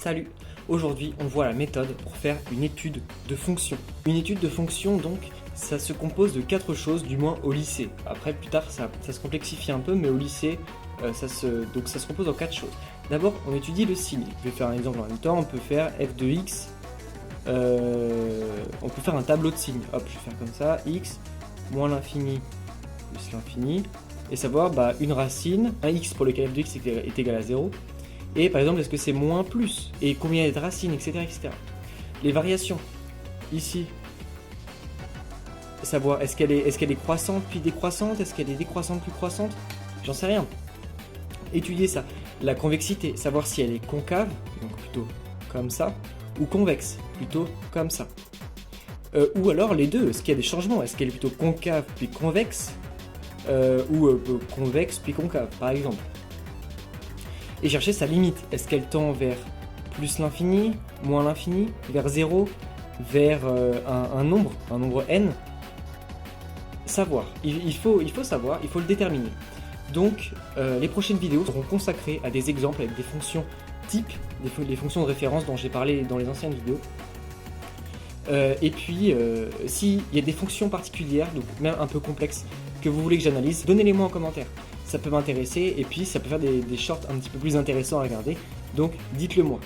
Salut! Aujourd'hui, on voit la méthode pour faire une étude de fonction. Une étude de fonction, donc, ça se compose de 4 choses, du moins au lycée. Après, plus tard, ça se complexifie un peu, mais au lycée, ça se compose en 4 choses. D'abord, on étudie le signe. Je vais faire un exemple en même temps. On peut faire f de x. On peut faire un tableau de signes. Hop, je vais faire comme ça. X moins l'infini plus l'infini. Et savoir une racine, un x pour lequel f de x est égal à 0. Et par exemple, est-ce que c'est moins, plus, et combien il y a de racines, etc., etc. Les variations, ici, savoir est-ce qu'elle est croissante puis décroissante, est-ce qu'elle est décroissante puis croissante, j'en sais rien. Étudier ça. La convexité, savoir si elle est concave, donc plutôt comme ça, ou convexe, plutôt comme ça. Ou alors les deux, est-ce qu'il y a des changements, est-ce qu'elle est plutôt concave puis convexe, ou convexe puis concave, par exemple. Et chercher sa limite. Est-ce qu'elle tend vers plus l'infini, moins l'infini, vers 0, vers un nombre n? Savoir. Il faut savoir, il faut le déterminer. Donc, les prochaines vidéos seront consacrées à des exemples avec des fonctions types, des fonctions de référence dont j'ai parlé dans les anciennes vidéos. Et puis, s'il y a des fonctions particulières, donc même un peu complexes, que vous voulez que j'analyse, donnez-les-moi en commentaire. Ça peut m'intéresser et puis ça peut faire des shorts un petit peu plus intéressants à regarder. Donc, dites-le moi.